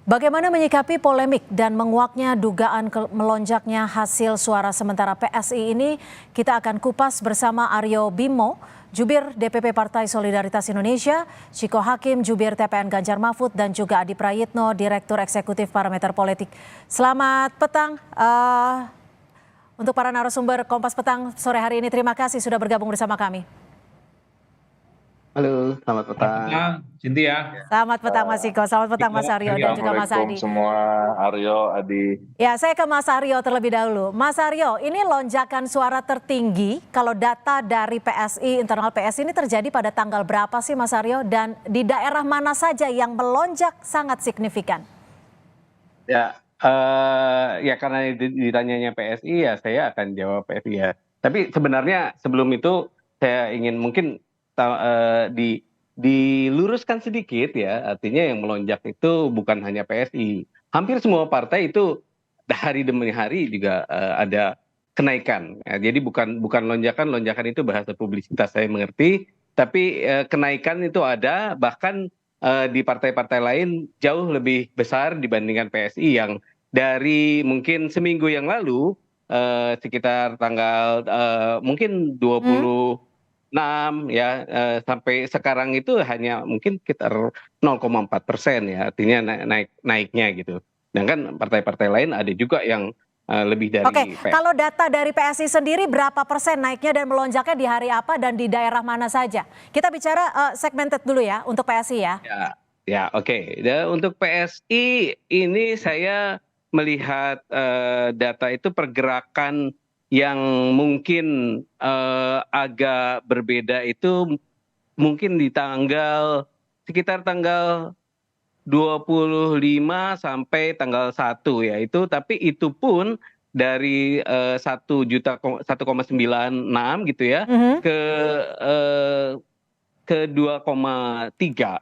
Bagaimana menyikapi polemik dan menguaknya dugaan melonjaknya hasil suara sementara PSI ini, kita akan kupas bersama Aryo Bimo, Jubir DPP Partai Solidaritas Indonesia, Ciko Hakim, Jubir TPN Ganjar Mahfud, dan juga Adi Prayitno, Direktur Eksekutif Parameter Politik. Selamat petang untuk para narasumber Kompas Petang sore hari ini. Terima kasih sudah bergabung bersama kami. Halo, selamat petang. Selamat petang, Cynthia. Selamat petang Mas Ciko, selamat petang Mas Aryo dan juga Mas Adi. Semua, Aryo, Adi. Ya, saya ke Mas Aryo terlebih dahulu. Mas Aryo, ini lonjakan suara tertinggi kalau data dari PSI, internal PSI ini terjadi pada tanggal berapa sih Mas Aryo? Dan di daerah mana saja yang melonjak sangat signifikan? Ya, karena ditanyanya PSI ya saya akan jawab PSI ya. Tapi sebenarnya sebelum itu saya ingin mungkin diluruskan sedikit ya, artinya yang melonjak itu bukan hanya PSI. Hampir semua partai itu hari demi hari juga ada kenaikan. Ya, jadi bukan lonjakan itu bahasa publisitas saya mengerti, tapi kenaikan itu ada, bahkan di partai-partai lain jauh lebih besar dibandingkan PSI yang dari mungkin seminggu yang lalu sekitar tanggal mungkin 26 ya sampai sekarang itu hanya mungkin sekitar 0,4% ya, artinya naiknya gitu. Sedangkan partai-partai lain ada juga yang lebih dari. Oke, kalau data dari PSI sendiri berapa persen naiknya dan melonjaknya di hari apa dan di daerah mana saja? Kita bicara segmented dulu ya untuk PSI ya. Ya, oke. Untuk PSI ini saya melihat data itu pergerakan yang mungkin agak berbeda itu mungkin di sekitar tanggal 25 sampai tanggal 1 ya itu, tapi itu pun dari 1,96 gitu ya ke 2,3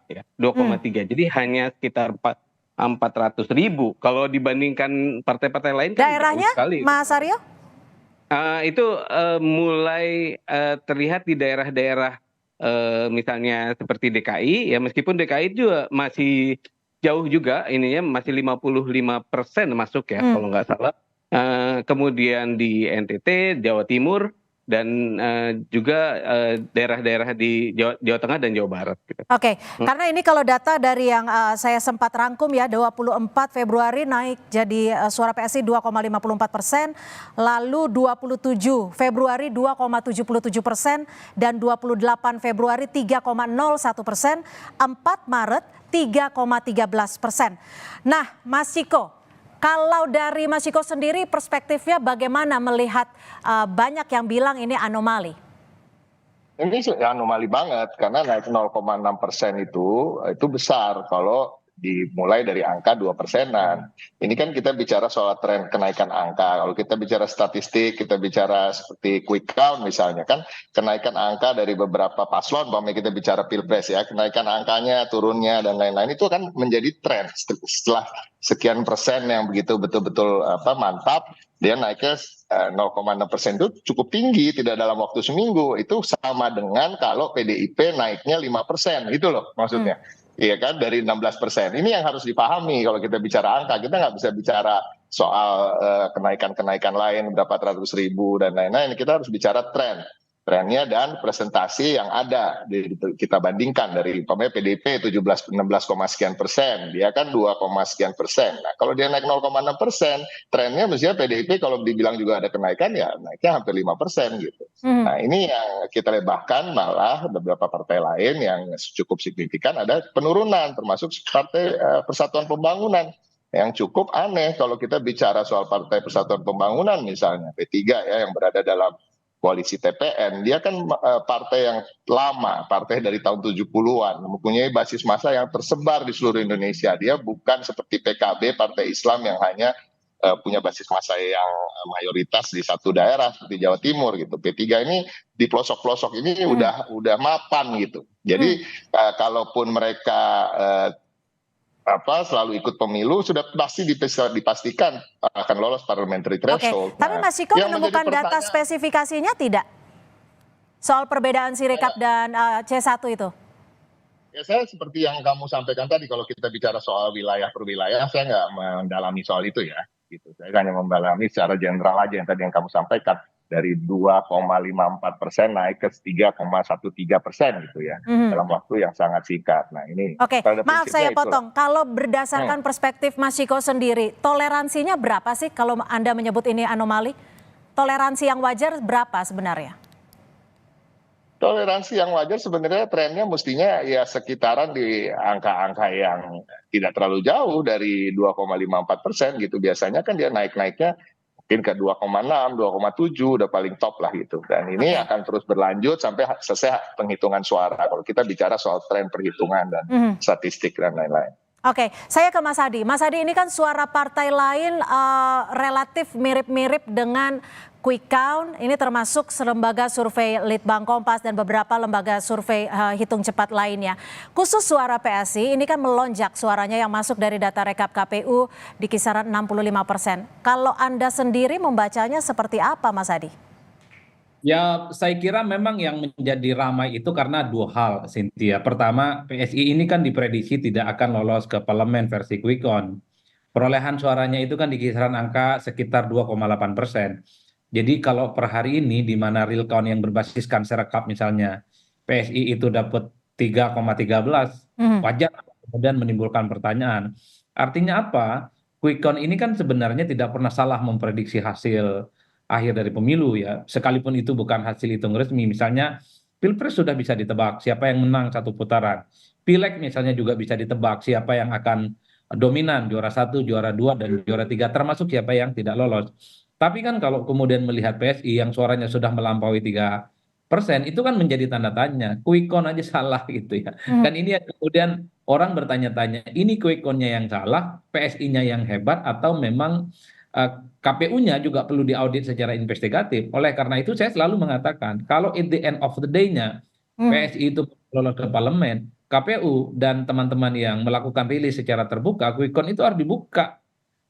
ya, 2,3. Jadi hanya sekitar 400.000 kalau dibandingkan partai-partai lain kan daerahnya sekali. Mas Aryo? Itu mulai terlihat di daerah-daerah misalnya seperti DKI ya, meskipun DKI juga masih jauh juga ininya, masih 55% masuk ya kalau nggak salah. Kemudian di NTT, Jawa Timur, dan juga daerah-daerah di Jawa Tengah dan Jawa Barat. Gitu. Oke, karena ini kalau data dari yang saya sempat rangkum ya, 24 Februari naik jadi suara PSI 2,54%, lalu 27 Februari 2,77% dan 28 Februari 3,01%, 4 Maret 3,13%. Nah, Mas Ciko, kalau dari Mas Ciko sendiri perspektifnya bagaimana melihat banyak yang bilang ini anomali? Ini anomali banget karena naik 0,6% itu besar kalau dimulai dari angka 2%-an. Ini kan kita bicara soal tren kenaikan angka. Kalau kita bicara statistik, kita bicara seperti quick count misalnya kan, kenaikan angka dari beberapa paslon, umpamanya kita bicara pilpres ya, kenaikan angkanya, turunnya dan lain-lain itu kan menjadi tren. Setelah sekian persen yang begitu betul-betul mantap, dia naiknya 0,6% itu cukup tinggi, tidak dalam waktu seminggu. Itu sama dengan kalau PDIP naiknya 5%, gitu loh maksudnya. Iya kan, dari 16%. Ini yang harus dipahami kalau kita bicara angka. Kita nggak bisa bicara soal kenaikan-kenaikan lain, berapa ratus ribu dan lain-lain. Kita harus bicara trennya dan presentasi yang ada. Kita bandingkan dari PDIP 16, sekian persen, dia kan 2, sekian persen. Nah, kalau dia naik 0,6%, trennya mestinya PDIP kalau dibilang juga ada kenaikan ya naiknya hampir 5% gitu. Nah, ini yang kita lebahkan, malah beberapa partai lain yang cukup signifikan ada penurunan, termasuk Partai Persatuan Pembangunan. Yang cukup aneh kalau kita bicara soal Partai Persatuan Pembangunan misalnya, P3 ya, yang berada dalam koalisi TPN, dia kan partai yang lama, partai dari tahun 70-an, mempunyai basis massa yang tersebar di seluruh Indonesia. Dia bukan seperti PKB, Partai Islam yang hanya punya basis massa yang mayoritas di satu daerah seperti Jawa Timur gitu. P3 ini di pelosok-pelosok ini udah mapan gitu. Jadi kalaupun mereka selalu ikut pemilu sudah pasti dipastikan akan lolos parliamentary threshold. Oke, tapi Mas Ciko menemukan data spesifikasinya tidak? Soal perbedaan Sirekap dan C1 itu? Ya saya seperti yang kamu sampaikan tadi, kalau kita bicara soal wilayah per wilayah, saya nggak mendalami soal itu ya. Gitu. Saya hanya mendalami secara general aja yang tadi yang kamu sampaikan. Dari 2,54% naik ke 3,13% gitu ya. Mhm. Dalam waktu yang sangat singkat. Nah ini Oke, pada maaf prinsipnya saya itulah. potong. Kalau berdasarkan perspektif Mas Ciko sendiri, toleransinya berapa sih kalau Anda menyebut ini anomali? Toleransi yang wajar berapa sebenarnya? Toleransi yang wajar sebenarnya trennya mestinya ya sekitaran di angka-angka yang tidak terlalu jauh dari 2,54% gitu. Biasanya kan dia naik-naiknya mungkin ke 2,6, 2,7 udah paling top lah gitu. Dan ini Oke. akan terus berlanjut sampai selesai penghitungan suara. Kalau kita bicara soal tren perhitungan dan Mhm. statistik dan lain-lain. Oke, saya ke Mas Hadi. Mas Hadi, ini kan suara partai lain relatif mirip-mirip dengan quick count. Ini termasuk lembaga survei Litbang Kompas dan beberapa lembaga survei hitung cepat lainnya. Khusus suara PSI, ini kan melonjak suaranya yang masuk dari data rekap KPU di kisaran 65%. Kalau Anda sendiri membacanya seperti apa, Mas Hadi? Ya, saya kira memang yang menjadi ramai itu karena dua hal, Cynthia. Pertama, PSI ini kan diprediksi tidak akan lolos ke parlemen versi quick count. Perolehan suaranya itu kan di kisaran angka sekitar 2,8%. Jadi kalau per hari ini di mana real count yang berbasiskan serekap misalnya PSI itu dapat 3,13, Mhm. wajar kemudian menimbulkan pertanyaan. Artinya apa? Quick count ini kan sebenarnya tidak pernah salah memprediksi hasil akhir dari pemilu ya, sekalipun itu bukan hasil hitung resmi. Misalnya Pilpres sudah bisa ditebak siapa yang menang satu putaran. Pileg misalnya juga bisa ditebak siapa yang akan dominan, juara satu, juara dua, dan juara tiga, termasuk siapa yang tidak lolos. Tapi kan kalau kemudian melihat PSI yang suaranya sudah melampaui 3%, itu kan menjadi tanda tanya. Quick count aja salah gitu ya. Mhm. Dan ini yang kemudian orang bertanya-tanya, ini quick count-nya yang salah, PSI-nya yang hebat, atau memang KPU-nya juga perlu diaudit secara investigatif. Oleh karena itu saya selalu mengatakan, kalau at the end of the day-nya Mhm. PSI itu lolos ke parlemen, KPU dan teman-teman yang melakukan rilis secara terbuka, quick count itu harus dibuka.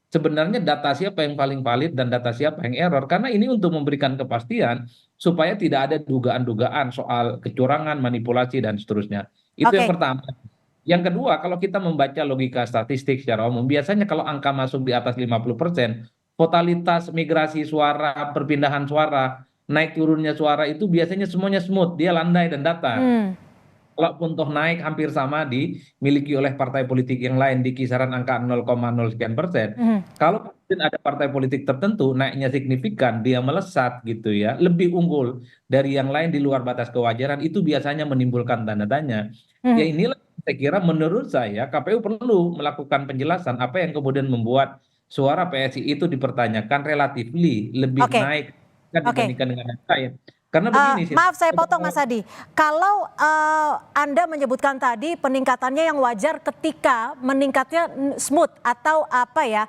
Sebenarnya data siapa yang paling valid dan data siapa yang error. Karena ini untuk memberikan kepastian supaya tidak ada dugaan-dugaan soal kecurangan, manipulasi, dan seterusnya. Itu yang Oke. pertama. Yang kedua, kalau kita membaca logika statistik secara umum, biasanya kalau angka masuk di atas 50%, totalitas migrasi suara, perpindahan suara, naik turunnya suara itu biasanya semuanya smooth, dia landai dan datar. Hmm. Kalaupun toh naik hampir sama dimiliki oleh partai politik yang lain di kisaran angka 0,0 sekian persen. Mhm. Kalau kemudian ada partai politik tertentu naiknya signifikan, dia melesat gitu ya, lebih unggul dari yang lain di luar batas kewajaran, itu biasanya menimbulkan tanda tanya. Ya Mhm. inilah saya kira menurut saya KPU perlu melakukan penjelasan apa yang kemudian membuat suara PSI itu dipertanyakan relatifly lebih Oke. naik kan Oke. dibandingkan dengan yang lain. Karena begini sih. Maaf saya potong Mas Hadi. Kalau Anda menyebutkan tadi peningkatannya yang wajar ketika meningkatnya smooth atau apa ya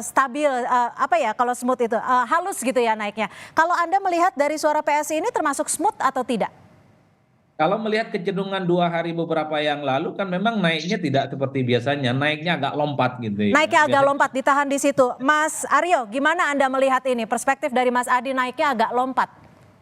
stabil apa ya kalau smooth itu halus gitu ya naiknya. Kalau Anda melihat dari suara PSI ini termasuk smooth atau tidak? Kalau melihat kecenderungan 2 hari beberapa yang lalu kan memang naiknya tidak seperti biasanya, naiknya agak lompat gitu ya. Naiknya agak Biasanya lompat ditahan di situ. Mas Aryo, gimana Anda melihat ini? Perspektif dari Mas Adi naiknya agak lompat,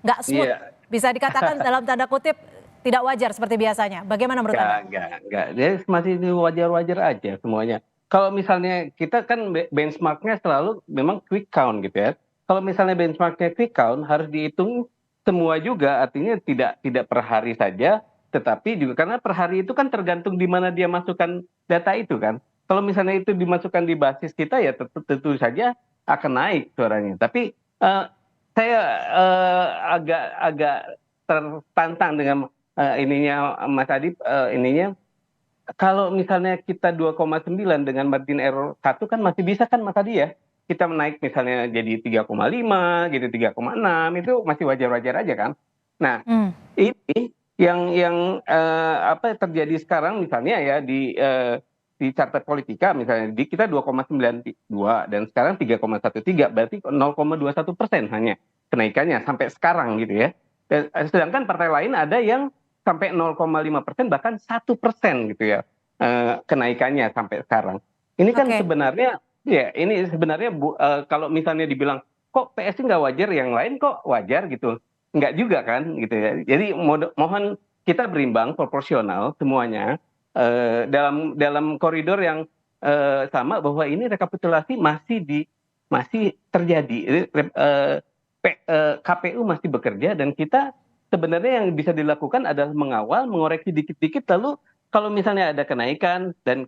nggak smooth. Iya. Bisa dikatakan dalam tanda kutip tidak wajar seperti biasanya. Bagaimana menurut Anda? Enggak. Dia masih wajar-wajar aja semuanya. Kalau misalnya kita kan benchmarknya selalu memang quick count gitu ya. Kalau misalnya benchmarknya quick count harus dihitung semua juga, artinya tidak per hari saja, tetapi juga karena per hari itu kan tergantung di mana dia masukkan data itu kan. Kalau misalnya itu dimasukkan di basis kita ya tentu saja akan naik suaranya. Tapi saya agak tertantang dengan ininya Mas Adi, ininya kalau misalnya kita 2,9 dengan margin error 1 kan masih bisa kan Mas Adi ya, kita menaik misalnya jadi 3,5 gitu, 3,6 itu masih wajar-wajar aja kan. Nah Hmm. ini yang apa terjadi sekarang misalnya ya di Carta Politika misalnya di kita 2,92 dan sekarang 3,13, berarti 0,21% hanya kenaikannya sampai sekarang gitu ya. Sedangkan partai lain ada yang sampai 0,5% bahkan 1% gitu ya kenaikannya sampai sekarang. Ini kan Oke. sebenarnya ya ini sebenarnya kalau misalnya dibilang kok PSI nggak wajar, yang lain kok wajar gitu, nggak juga kan gitu ya. Jadi mohon kita berimbang, proporsional semuanya dalam koridor yang sama, bahwa ini rekapitulasi masih terjadi, KPU masih bekerja, dan kita sebenarnya yang bisa dilakukan adalah mengawal, mengoreksi dikit-dikit, lalu kalau misalnya ada kenaikan dan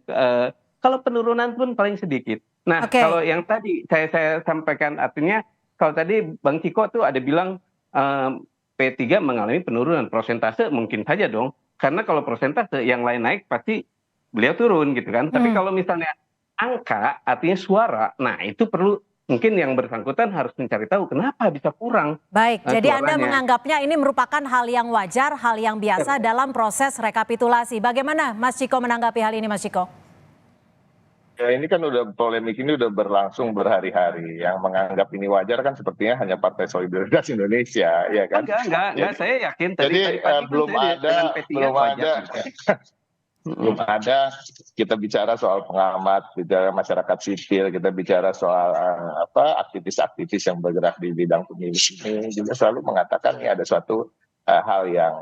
kalau penurunan pun paling sedikit. Nah, Oke. kalau yang tadi saya sampaikan, artinya kalau tadi Bang Ciko tuh ada bilang P3 mengalami penurunan persentase, mungkin saja dong, karena kalau persentase yang lain naik pasti beliau turun gitu kan. Tapi kalau misalnya angka, artinya suara, nah itu perlu, mungkin yang bersangkutan harus mencari tahu kenapa bisa kurang Baik, jadi Anda suaranya. menganggapnya ini merupakan hal yang wajar, hal yang biasa dalam proses rekapitulasi. Bagaimana Mas Ciko menanggapi hal ini, Mas Ciko? Ya ini kan polemik ini udah berlangsung berhari-hari. Yang menganggap ini wajar kan sepertinya hanya Partai Solidaritas Indonesia, ya kan? Enggak, saya yakin Jadi tadi pagi belum saya dengan ada, P3 belum wajar ada, juga. belum ada kita bicara soal pengamat, bicara masyarakat sipil, kita bicara soal aktivis-aktivis yang bergerak di bidang pemilu ini juga selalu mengatakan ini ada suatu hal yang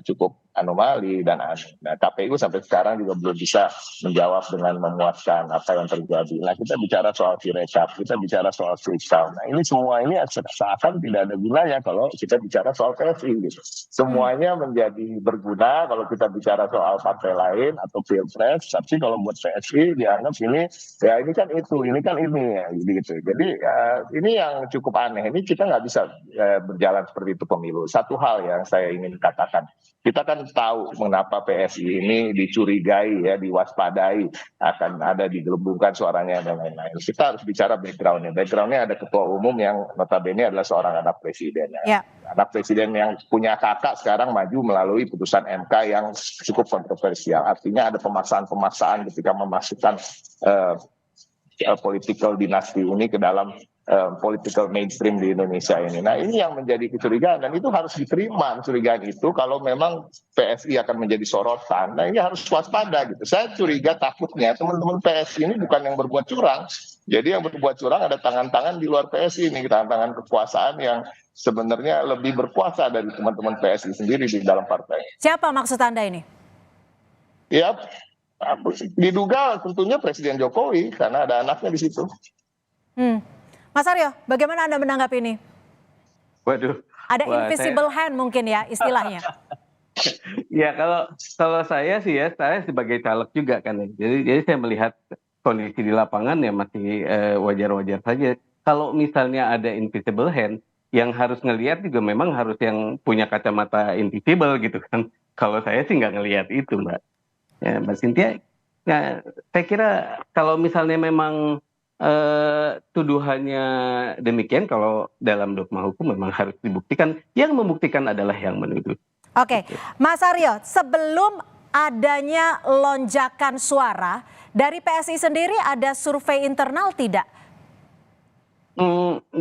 cukup anomali dan aneh. Nah, KPU sampai sekarang juga belum bisa menjawab dengan memuaskan apa yang terjadi. Nah, kita bicara soal Sirekap, kita bicara soal quick count. Nah, ini semua ini seakan tidak ada gunanya kalau kita bicara soal PSI gitu. Semuanya menjadi berguna kalau kita bicara soal partai lain atau pilpres, tapi kalau buat PSI dianggap ini ya ini kan itu, ini kan ini ya gitu. Jadi ini yang cukup aneh. Ini kita nggak bisa berjalan seperti itu pemilu. Satu hal yang saya ingin katakan, kita kan tahu mengapa PSI ini dicurigai ya, diwaspadai akan ada digelembungkan suaranya dan lain-lain. Kita harus bicara backgroundnya. Backgroundnya ada ketua umum yang notabene adalah seorang anak presiden. Ya. Anak presiden yang punya kakak sekarang maju melalui putusan MK yang cukup kontroversial. Artinya ada pemaksaan-pemaksaan ketika memasukkan political dinasti ini ke dalam political mainstream di Indonesia ini. Nah, ini yang menjadi kecurigaan, dan itu harus diterima kecurigaan itu kalau memang PSI akan menjadi sorotan. Nah, ini harus waspada gitu. Saya curiga takutnya teman-teman PSI ini bukan yang berbuat curang. Jadi yang berbuat curang ada tangan-tangan di luar PSI ini, tangan-tangan kekuasaan yang sebenarnya lebih berkuasa dari teman-teman PSI sendiri di dalam partai. Siapa maksud Anda ini? Ya, diduga tentunya Presiden Jokowi karena ada anaknya di situ. Mas Aryo, bagaimana Anda menanggapi ini? Waduh. Ada invisible hand mungkin ya istilahnya. Ya kalau saya sih ya, saya sebagai caleg juga kan ya. Jadi saya melihat kondisi di lapangan ya masih wajar-wajar saja. Kalau misalnya ada invisible hand, yang harus ngelihat juga memang harus yang punya kacamata invisible gitu kan. Kalau saya sih nggak ngelihat itu, Mbak. Ya, Mbak Cynthia, ya, saya kira kalau misalnya memang tuduhannya demikian, kalau dalam dogma hukum memang harus dibuktikan. Yang membuktikan adalah yang menuduh. Oke, Mas Aryo, sebelum adanya lonjakan suara dari PSI sendiri ada survei internal tidak?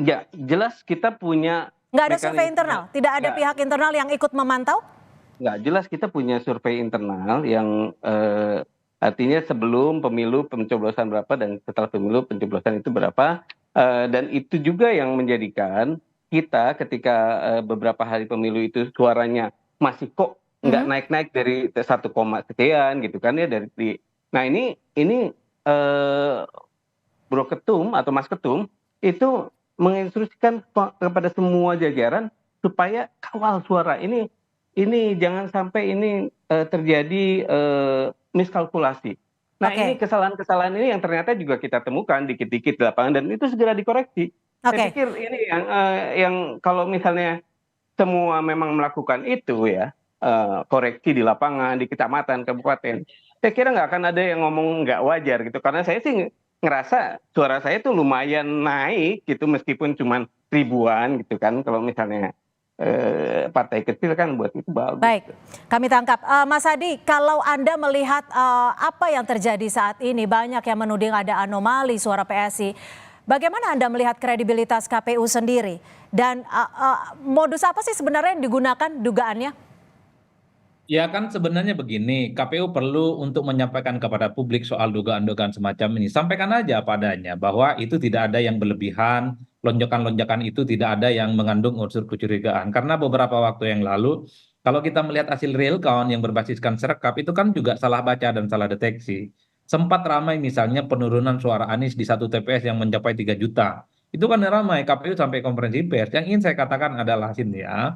Ya, jelas kita punya. Nggak ada survei internal? Tidak ada pihak internal yang ikut memantau? Nggak, jelas kita punya survei internal yang artinya sebelum pemilu pencoblosan berapa dan setelah pemilu pencoblosan itu berapa, dan itu juga yang menjadikan kita ketika beberapa hari pemilu itu suaranya masih kok nggak naik-naik dari 1, sekian gitu kan ya nah ini Bro Ketum atau Mas Ketum itu menginstruksikan kepada semua jajaran supaya kawal suara ini jangan sampai ini terjadi miskalkulasi. Nah, ini kesalahan-kesalahan ini yang ternyata juga kita temukan dikit-dikit di lapangan, dan itu segera dikoreksi. Saya pikir ini yang kalau misalnya semua memang melakukan itu ya, koreksi di lapangan, di kecamatan, kabupaten, saya kira nggak akan ada yang ngomong nggak wajar gitu. Karena saya sih ngerasa suara saya tuh lumayan naik gitu, meskipun cuma ribuan gitu kan. Kalau misalnya partai kecil kan buat itu bagus. Baik, kami tangkap. Mas Hadi, kalau Anda melihat apa yang terjadi saat ini, banyak yang menuding ada anomali suara PSI. Bagaimana Anda melihat kredibilitas KPU sendiri? Dan modus apa sih sebenarnya yang digunakan dugaannya? Ya kan sebenarnya begini, KPU perlu untuk menyampaikan kepada publik soal dugaan-dugaan semacam ini. Sampaikan aja apa adanya, bahwa itu tidak ada yang berlebihan, lonjakan-lonjakan itu tidak ada yang mengandung unsur kecurigaan. Karena beberapa waktu yang lalu Kalau kita melihat hasil real count yang berbasiskan Serekap itu kan juga salah baca dan salah deteksi. Sempat ramai misalnya penurunan suara Anies di satu TPS yang mencapai 3 juta. Itu kan ramai, KPU sampai konferensi pers. Yang ingin saya katakan adalah Cynthia,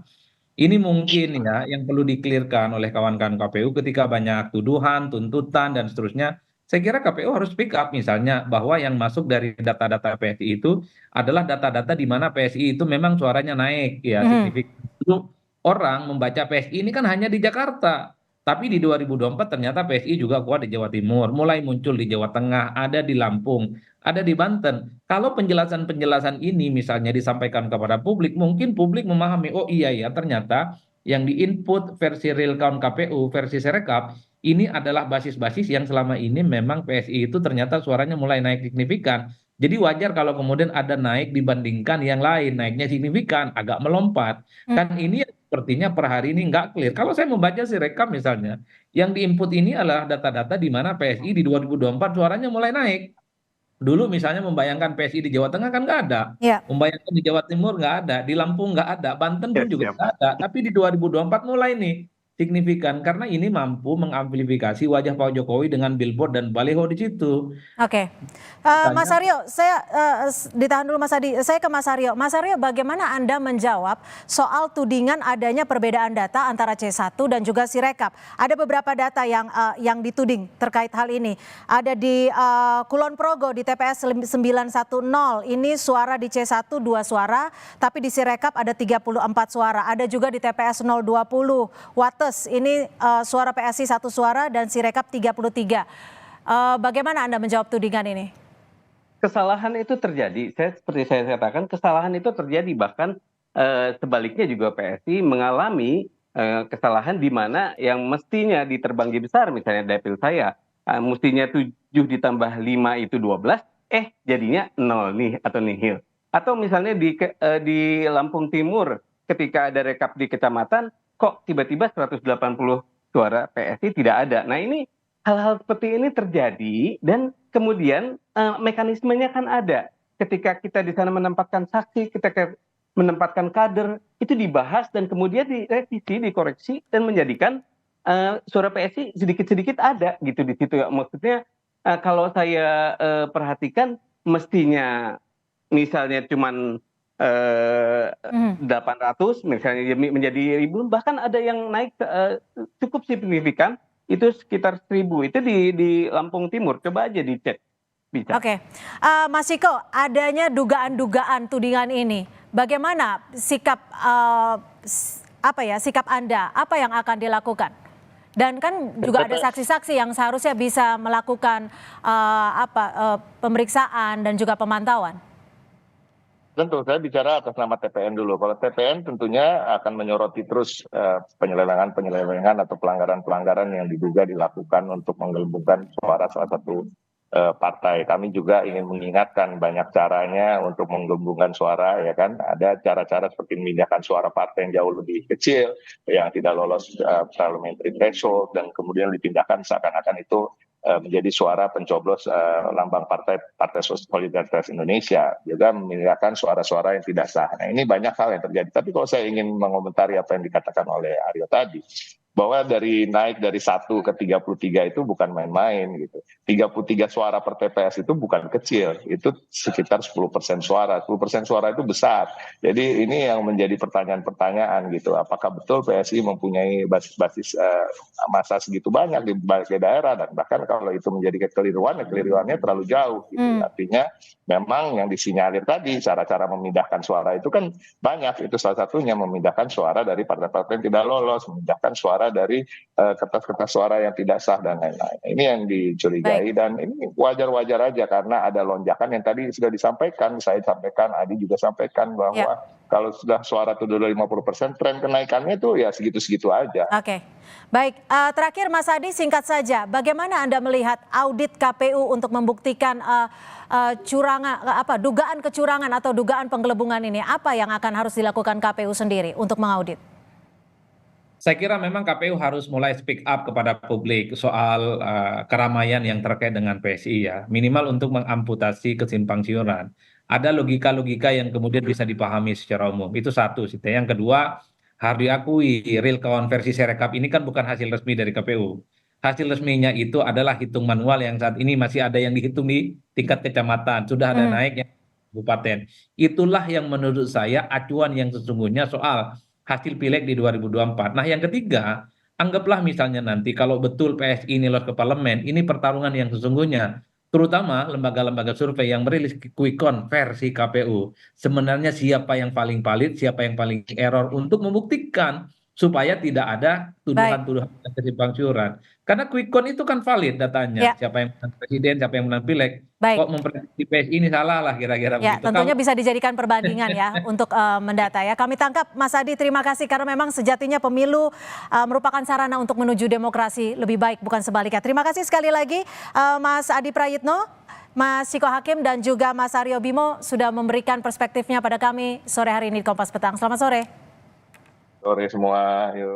ini mungkin ya yang perlu dikelirkan oleh kawan-kawan KPU ketika banyak tuduhan, tuntutan, dan seterusnya. Saya kira KPU harus speak up misalnya bahwa yang masuk dari data-data PSI itu adalah data-data di mana PSI itu memang suaranya naik ya Mhm. signifikan. Dulu orang membaca PSI ini kan hanya di Jakarta. Tapi di 2024 ternyata PSI juga kuat di Jawa Timur, mulai muncul di Jawa Tengah, ada di Lampung, ada di Banten. Kalau penjelasan-penjelasan ini misalnya disampaikan kepada publik, mungkin publik memahami, oh iya ya ternyata yang diinput versi real count KPU, versi Serekap, ini adalah basis-basis yang selama ini memang PSI itu ternyata suaranya mulai naik signifikan. Jadi wajar kalau kemudian ada naik dibandingkan yang lain, naiknya signifikan, agak melompat. Kan Mhm. ini yang sepertinya per hari ini nggak clear. Kalau saya membaca Sirekap misalnya, yang diinput ini adalah data-data di mana PSI di 2024 suaranya mulai naik. Dulu misalnya membayangkan PSI di Jawa Tengah kan nggak ada, Ya, membayangkan di Jawa Timur nggak ada, di Lampung nggak ada, Banten pun Ya, juga siap. nggak ada. Tapi di 2024 mulai nih signifikan karena ini mampu mengamplifikasi wajah Pak Jokowi dengan billboard dan baliho di situ. oke. Mas Misalnya Aryo, saya ditahan dulu Mas Adi. Saya ke Mas Aryo. Mas Aryo, bagaimana Anda menjawab soal tudingan adanya perbedaan data antara C1 dan juga Sirekap? Ada beberapa data yang dituding terkait hal ini. Ada di Kulon Progo di TPS 910. Ini suara di C1 2 suara, tapi di Sirekap ada 34 suara. Ada juga di TPS 020 Wates. Ini suara PSI 1 suara dan Sirekap 33. Bagaimana Anda menjawab tudingan ini? Kesalahan itu terjadi. Seperti saya katakan, kesalahan itu terjadi. Bahkan sebaliknya juga PSI mengalami kesalahan di mana yang mestinya diterbanggi besar, misalnya dapil saya, mestinya 7 ditambah 5 itu 12, jadinya 0 nih atau nihil. Atau misalnya di Lampung Timur, ketika ada rekap di kecamatan, kok tiba-tiba 180 suara PSI tidak ada. Nah ini hal-hal seperti ini terjadi dan kemudian mekanismenya kan ada. Ketika kita di sana menempatkan saksi, kita menempatkan kader, itu dibahas dan kemudian direvisi, dikoreksi dan menjadikan suara PSI sedikit-sedikit ada gitu di situ ya. Maksudnya kalau saya perhatikan mestinya misalnya cuman Mhm. 800 misalnya menjadi 1.000, bahkan ada yang naik cukup signifikan itu sekitar 1.000 itu di Lampung Timur, coba aja dicek bisa. Oke, Mas Ciko, adanya dugaan-dugaan tudingan ini, bagaimana sikap sikap Anda? Apa yang akan dilakukan? Dan kan juga ada saksi-saksi yang seharusnya bisa melakukan pemeriksaan dan juga pemantauan. Tentu saya bicara atas nama TPN dulu. Kalau TPN tentunya akan menyoroti terus penyelewengan atau pelanggaran-pelanggaran yang diduga dilakukan untuk menggelembungkan suara salah satu partai. Kami juga ingin mengingatkan banyak caranya untuk menggelembungkan suara, ya kan. Ada cara-cara seperti memindahkan suara partai yang jauh lebih kecil, yang tidak lolos parliamentary threshold, dan kemudian dipindahkan seakan-akan itu menjadi suara pencoblos lambang Partai Solidaritas Indonesia, juga memindahkan suara-suara yang tidak sah. Nah ini banyak hal yang terjadi. Tapi kalau saya ingin mengomentari apa yang dikatakan oleh Aryo tadi, bahwa naik dari 1 ke 33 itu bukan main-main gitu. 33 suara per TPS itu bukan kecil, itu sekitar 10% suara. 10% suara itu besar. Jadi ini yang menjadi pertanyaan-pertanyaan gitu. Apakah betul PSI mempunyai basis-basis massa segitu banyak di berbagai daerah, dan bahkan kalau itu menjadi kekeliruannya terlalu jauh gitu. Artinya memang yang disinyalir tadi cara-cara memindahkan suara itu kan banyak. Itu salah satunya memindahkan suara dari partai-partai yang tidak lolos, memindahkan suara dari kertas-kertas suara yang tidak sah dan lain-lain. Ini yang dicurigai. Baik. Dan ini wajar-wajar aja karena ada lonjakan yang tadi sudah disampaikan, saya sampaikan, Adi juga sampaikan bahwa kalau sudah suara itu dulu 50%, tren kenaikannya itu ya segitu-segitu aja. Oke, baik. Terakhir Mas Adi, singkat saja, bagaimana Anda melihat audit KPU untuk membuktikan dugaan kecurangan atau dugaan penggelembungan ini? Apa yang akan harus dilakukan KPU sendiri untuk mengaudit? Saya kira memang KPU harus mulai speak up kepada publik soal keramaian yang terkait dengan PSI ya. Minimal untuk mengamputasi kesimpangsiuran. Ada logika-logika yang kemudian bisa dipahami secara umum. Itu satu. Yang kedua, Harus diakui, real count versi Sirekap ini kan bukan hasil resmi dari KPU. Hasil resminya itu adalah hitung manual yang saat ini masih ada yang dihitung di tingkat kecamatan, sudah ada Hmm, naik yang kabupaten. Itulah yang menurut saya acuan yang sesungguhnya soal hasil pileg di 2024. Nah, yang ketiga, anggaplah misalnya nanti kalau betul PSI ini lolos ke parlemen, ini pertarungan yang sesungguhnya. Terutama lembaga-lembaga survei yang merilis quick count versi KPU. Sebenarnya siapa yang paling valid, siapa yang paling error untuk membuktikan supaya tidak ada baik, tuduhan-tuduhan kesimpang siuran. Karena quick count itu kan valid datanya, ya, siapa yang menang presiden, siapa yang menang pileg. baik. Kok memprediksi PSI ini salah lah kira-kira Ya, begitu. Kalau tentunya bisa dijadikan perbandingan ya untuk mendata ya. Kami tangkap Mas Adi, terima kasih karena memang sejatinya pemilu merupakan sarana untuk menuju demokrasi lebih baik, bukan sebaliknya. Terima kasih sekali lagi Mas Adi Prayitno, Mas Ciko Hakim dan juga Mas Aryo Bimo sudah memberikan perspektifnya pada kami sore hari ini di Kompas Petang. Selamat sore. Sore semua, yuk.